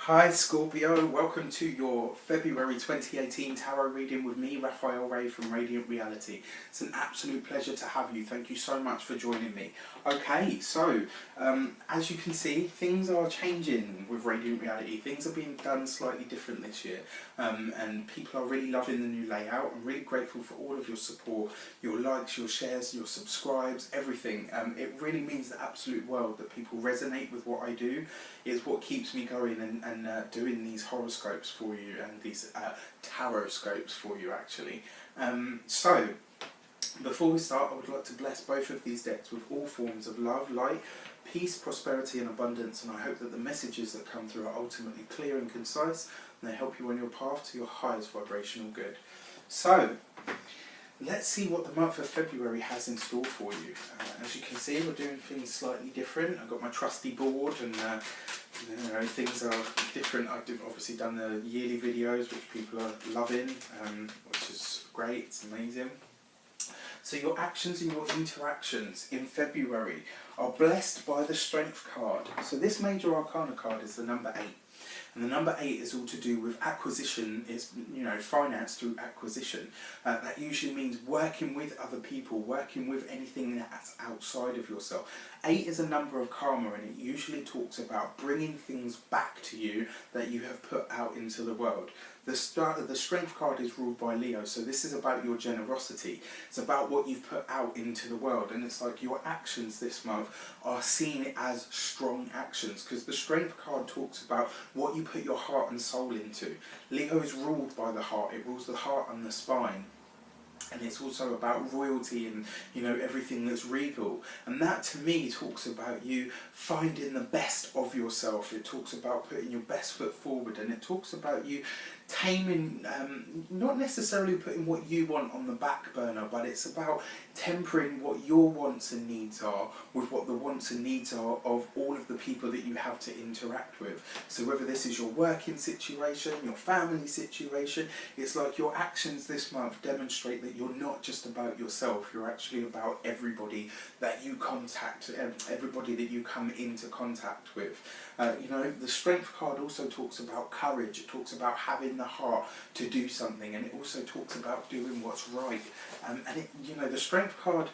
Hi Scorpio, welcome to your February 2018 tarot reading with me, Raphael Ray from Radiant Reality. It's an absolute pleasure to have you. Thank you so much for joining me. Okay, so as you can see, things are changing with Radiant Reality. Things are being done slightly different this year, and people are really loving the new layout. I'm really grateful for all of your support, your likes, your shares, your subscribes, everything. It really means the absolute world that people resonate with what I do. It's what keeps me going and doing these horoscopes for you and these tarot scopes for you actually. So before we start, I would like to bless both of these decks with all forms of love, light, peace, prosperity and abundance, and I hope that the messages that come through are ultimately clear and concise and they help you on your path to your highest vibrational good. So let's see what the month of February has in store for you. As you can see, we're doing things slightly different. I've got my trusty board and things are different. I've obviously done the yearly videos, which people are loving, which is great, it's amazing. So your actions and your interactions in February are blessed by the Strength card. So this major arcana card is the number 8. And the number 8 is all to do with acquisition, is finance through acquisition. That usually means working with other people, working with anything that's outside of yourself. 8 is a number of karma and it usually talks about bringing things back to you that you have put out into the world. The Strength card is ruled by Leo, so this is about your generosity. It's about what you've put out into the world, and it's like your actions this month are seen as strong actions, because the Strength card talks about what you put your heart and soul into. Leo is ruled by the heart, it rules the heart and the spine. And it's also about royalty and everything that's regal, and that to me talks about you finding the best of yourself. It talks about putting your best foot forward, and it talks about you taming, not necessarily putting what you want on the back burner, but it's about tempering what your wants and needs are with what the wants and needs are of all of the people that you have to interact with. So whether this is your working situation, your family situation, it's like your actions this month demonstrate that you're not just about yourself, you're actually about everybody that you contact, everybody that you come into contact with. The Strength card also talks about courage, it talks about having the heart to do something, and it also talks about doing what's right. The Strength card,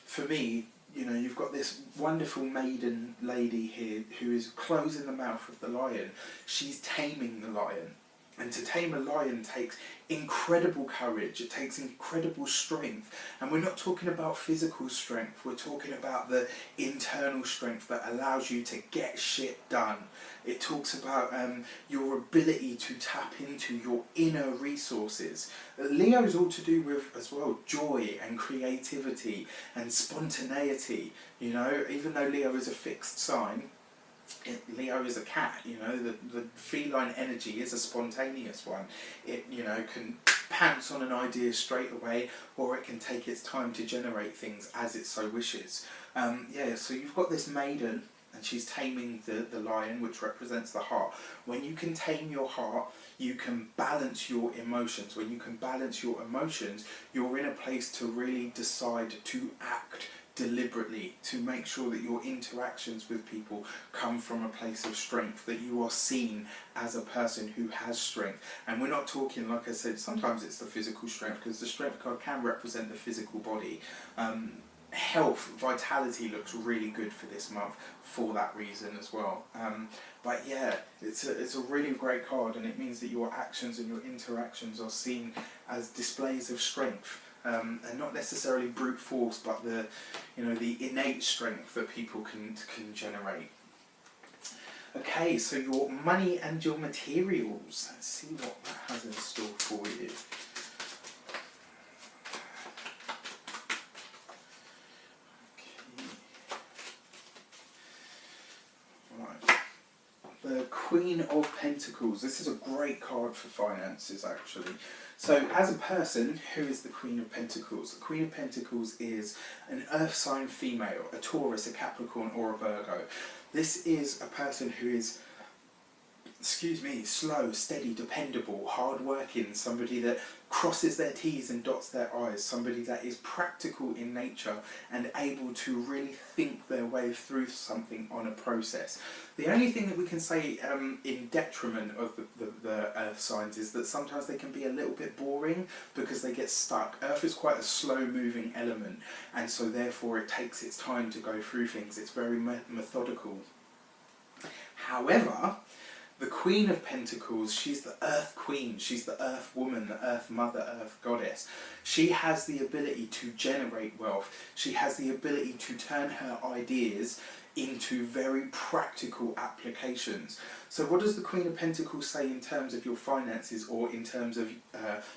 for me, you've got this wonderful maiden lady here who is closing the mouth of the lion. She's taming the lion. And to tame a lion takes incredible courage, it takes incredible strength. And we're not talking about physical strength, we're talking about the internal strength that allows you to get shit done. It talks about your ability to tap into your inner resources. Leo's all to do with, as well, joy and creativity and spontaneity. Even though Leo is a fixed sign, Leo is a cat, the feline energy is a spontaneous one. It, can pounce on an idea straight away, or it can take its time to generate things as it so wishes. So you've got this maiden, and she's taming the lion, which represents the heart. When you can tame your heart, you can balance your emotions. When you can balance your emotions, you're in a place to really decide to act deliberately, to make sure that your interactions with people come from a place of strength, that you are seen as a person who has strength. And we're not talking, like I said, sometimes it's the physical strength, because the Strength card can represent the physical body. Health, vitality looks really good for this month for that reason as well. But yeah, it's a really great card, and it means that your actions and your interactions are seen as displays of strength. And not necessarily brute force, but the innate strength that people can generate. Okay, so your money and your materials. Let's see what that has in store for you. The Queen of Pentacles. This is a great card for finances, actually. So as a person, who is the Queen of Pentacles? The Queen of Pentacles is an earth sign female, a Taurus, a Capricorn or a Virgo. This is a person who is excuse me, slow, steady, dependable, hard-working, somebody that crosses their T's and dots their I's, somebody that is practical in nature and able to really think their way through something on a process. The only thing that we can say in detriment of the earth signs is that sometimes they can be a little bit boring because they get stuck. Earth is quite a slow-moving element, and so therefore it takes its time to go through things. It's very methodical. However, the Queen of Pentacles, she's the Earth Queen, she's the Earth Woman, the Earth Mother, Earth Goddess. She has the ability to generate wealth. She has the ability to turn her ideas into very practical applications. So what does the Queen of Pentacles say in terms of your finances, or in terms of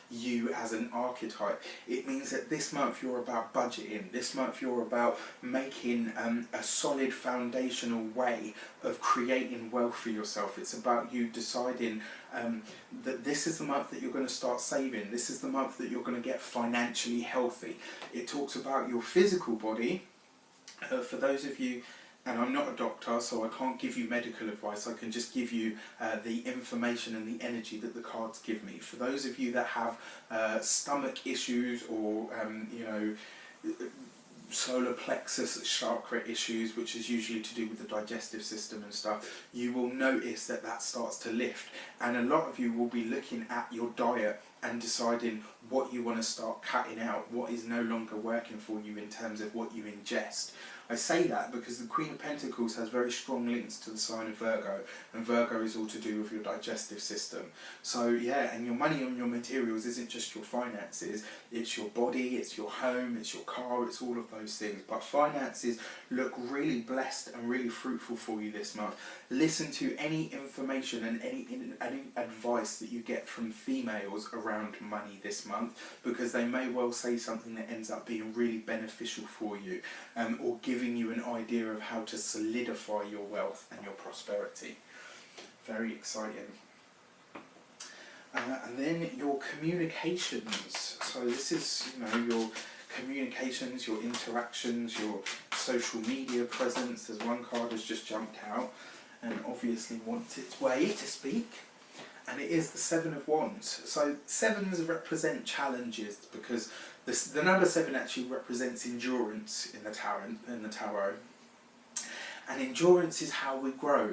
you as an archetype? It means that this month you're about budgeting. This month you're about making a solid foundational way of creating wealth for yourself. It's about you deciding that this is the month that you're going to start saving. This is the month that you're going to get financially healthy. It talks about your physical body. For those of you, and I'm not a doctor, so I can't give you medical advice, I can just give you the information and the energy that the cards give me. For those of you that have stomach issues, or you know, solar plexus chakra issues, which is usually to do with the digestive system and stuff, you will notice that that starts to lift. And a lot of you will be looking at your diet and deciding what you want to start cutting out, what is no longer working for you in terms of what you ingest. I say that because the Queen of Pentacles has very strong links to the sign of Virgo, and Virgo is all to do with your digestive system. So yeah, and your money and your materials isn't just your finances, it's your body, it's your home, it's your car, it's all of those things. But finances look really blessed and really fruitful for you this month. Listen to any information and any advice that you get from females around money this month, because they may well say something that ends up being really beneficial for you, or giving you an idea of how to solidify your wealth and your prosperity. Very exciting. And then your communications. So this is, you know, your communications, your interactions, your social media presence. There's one card has just jumped out and obviously wants its way to speak, and it is the Seven of Wands. So sevens represent challenges, because the number 7 actually represents endurance in the tarot. And endurance is how we grow.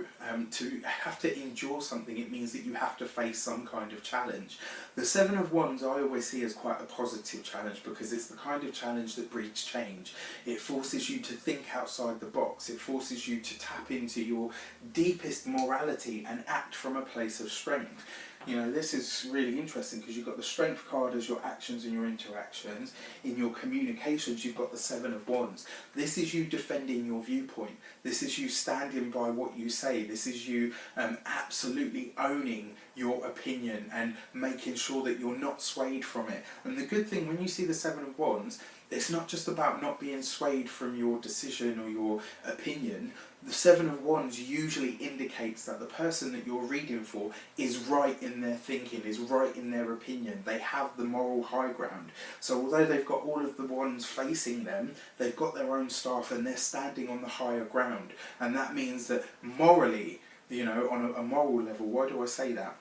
To have to endure something, it means that you have to face some kind of challenge. The Seven of Wands I always see as quite a positive challenge, because it's the kind of challenge that breeds change. It forces you to think outside the box. It forces you to tap into your deepest morality and act from a place of strength. You know, this is really interesting because you've got the Strength card as your actions and your interactions. In your communications, you've got the Seven of Wands. This is you defending your viewpoint. This is you standing by what you say. This is you absolutely owning your opinion and making sure that you're not swayed from it. And the good thing, when you see the Seven of Wands, it's not just about not being swayed from your decision or your opinion. The Seven of Wands usually indicates that the person that you're reading for is right in their thinking, is right in their opinion. They have the moral high ground. So although they've got all of the wands facing them, they've got their own staff and they're standing on the higher ground. And that means that morally, you know, on a moral level, why do I say that?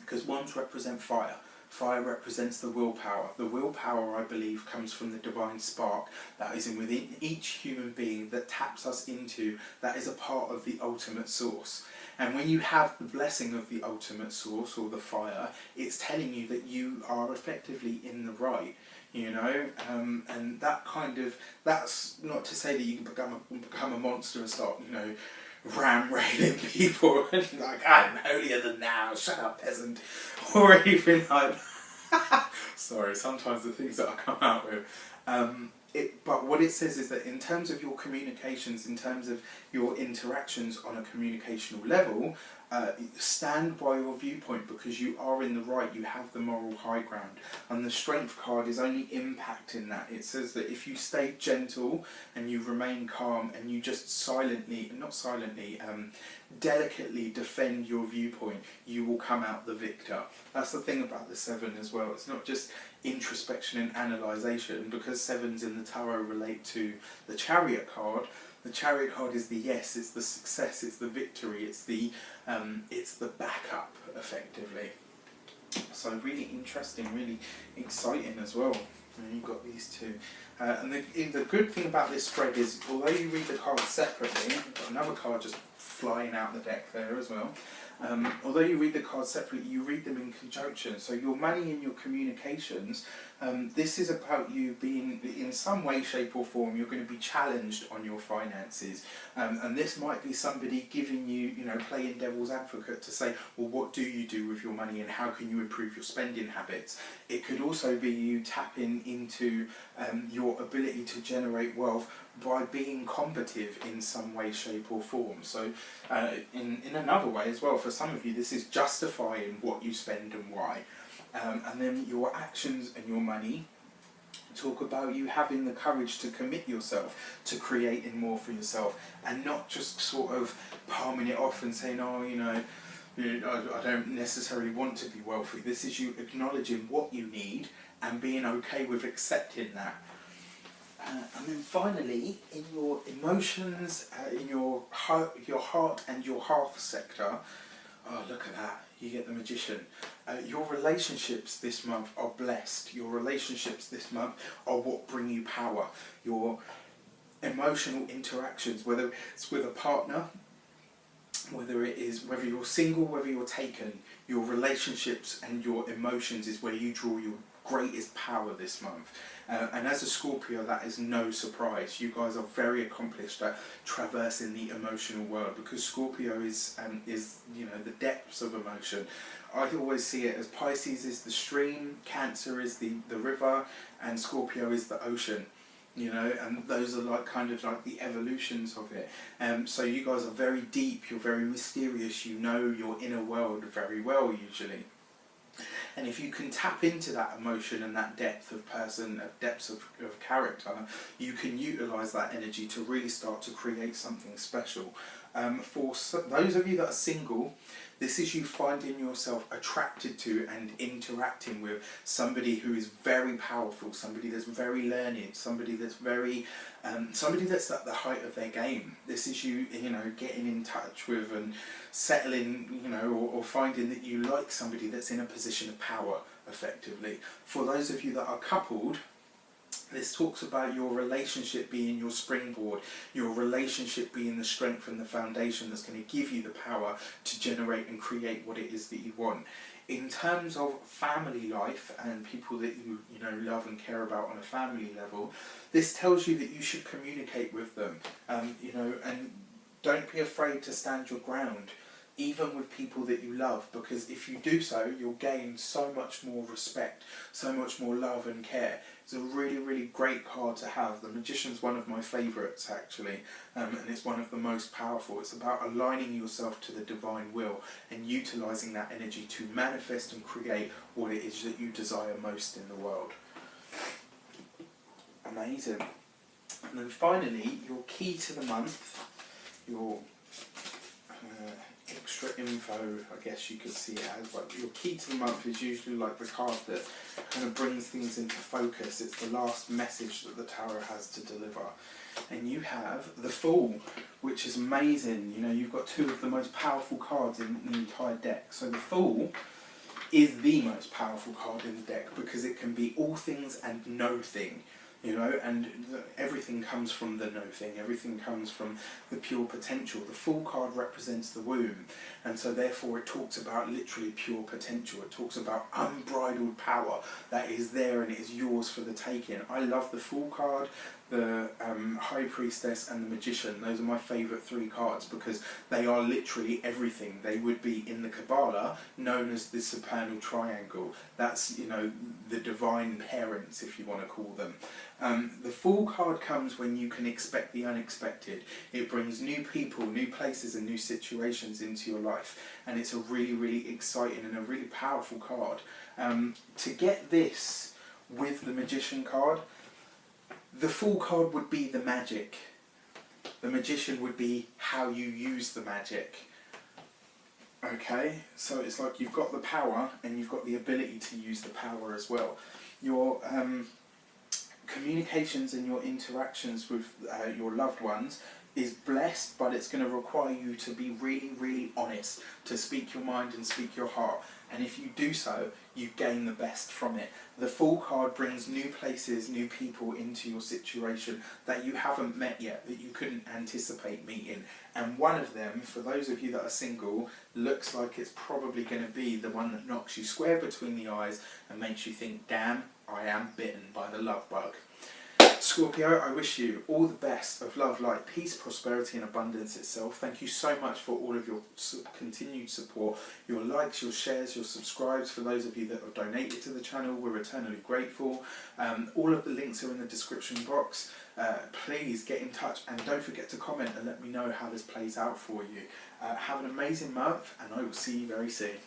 Because wands represent fire. Fire represents the willpower. The willpower, I believe, comes from the divine spark that is within each human being, that taps us into, that is a part of the ultimate source. And when you have the blessing of the ultimate source, or the fire, it's telling you that you are effectively in the right. You know, and that kind of, that's not to say that you can become a monster and start, you know, ram-railing people and like, I'm holier than thou, shut up peasant, or anything like that. Sorry, sometimes the things that I come out with. But what it says is that in terms of your communications, in terms of your interactions on a communicational level, stand by your viewpoint, because you are in the right, you have the moral high ground. And the Strength card is only impacting that. It says that if you stay gentle and you remain calm and you just delicately defend your viewpoint, you will come out the victor. That's the thing about the Seven as well. It's not just introspection and analysation, because sevens in the tarot relate to the Chariot card. The The Chariot card is the yes, it's the success, it's the victory, it's the backup, effectively. So really interesting, really exciting as well. And you've got these two. And the good thing about this spread is, although you read the cards separately, you've got another card just flying out the deck there as well. Although you read the cards separately, you read them in conjunction. So your money and your communications, this is about you being, in some way, shape or form, you're going to be challenged on your finances. And this might be somebody giving you, playing devil's advocate to say, well, what do you do with your money and how can you improve your spending habits? It could also be you tapping into your ability to generate wealth by being combative in some way, shape or form. So in another way as well, for some of you, this is justifying what you spend and why. And then your actions and your money talk about you having the courage to commit yourself to creating more for yourself, and not just sort of palming it off and saying, oh, I don't necessarily want to be wealthy. This is you acknowledging what you need and being okay with accepting that. And then finally, in your emotions, in your heart and your hearth sector, oh, look at that, you get the Magician. Your relationships this month are blessed. Your relationships this month are what bring you power. Your emotional interactions, whether it's with a partner, whether you're single, whether you're taken, your relationships and your emotions is where you draw your greatest power this month. And as a Scorpio, that is no surprise. You guys are very accomplished at traversing the emotional world, because Scorpio is the depths of emotion. I always see it as Pisces is the stream, Cancer is the river, and Scorpio is the ocean. And those are kind of like the evolutions of it. So you guys are very deep, you're very mysterious, you know your inner world very well usually. And if you can tap into that emotion and that depth of person, depths of character, you can utilise that energy to really start to create something special. For those of you that are single, this is you finding yourself attracted to and interacting with somebody who is very powerful, somebody that's very learned, somebody that's at the height of their game. This is you, getting in touch with and settling, or finding that you like somebody that's in a position of power, effectively. For those of you that are coupled, this talks about your relationship being your springboard, your relationship being the strength and the foundation that's going to give you the power to generate and create what it is that you want. In terms of family life and people that you love and care about on a family level, this tells you that you should communicate with them, and don't be afraid to stand your ground, even with people that you love, because if you do so, you'll gain so much more respect, so much more love and care. It's a really, really great card to have. The Magician's one of my favourites, actually, and it's one of the most powerful. It's about aligning yourself to the divine will and utilising that energy to manifest and create what it is that you desire most in the world. Amazing. And then finally, your key to the month, your extra info, I guess you could see it as, but your key to the month is usually like the card that kind of brings things into focus. It's the last message that the tarot has to deliver. And you have the Fool, which is amazing. You've got two of the most powerful cards in the entire deck. So the Fool is the most powerful card in the deck because it can be all things and no thing. And everything comes from the no thing, everything comes from the pure potential. The Fool card represents the womb, and so therefore it talks about literally pure potential. It talks about unbridled power that is there and it is yours for the taking. I love the Fool card, the High Priestess and the Magician. Those are my favourite three cards because they are literally everything. They would be in the Kabbalah known as the supernal triangle. That's, the divine parents, if you want to call them. The Fool card comes when you can expect the unexpected. It brings new people, new places and new situations into your life, and it's a really, really exciting and a really powerful card. To get this with the Magician card, the Fool card would be the magic. The Magician would be how you use the magic. Okay, so it's like you've got the power and you've got the ability to use the power as well. Your communications and your interactions with your loved ones is blessed, but it's going to require you to be really, really honest, to speak your mind and speak your heart. And if you do so, you gain the best from it. The Fool card brings new places, new people into your situation that you haven't met yet, that you couldn't anticipate meeting. And one of them, for those of you that are single, looks like it's probably going to be the one that knocks you square between the eyes and makes you think, damn, I am bitten by the love bug. Scorpio, I wish you all the best of love, light, peace, prosperity and abundance itself. Thank you so much for all of your continued support, your likes, your shares, your subscribes. For those of you that have donated to the channel, we're eternally grateful. All of the links are in the description box. Please get in touch and don't forget to comment and let me know how this plays out for you. Have an amazing month and I will see you very soon.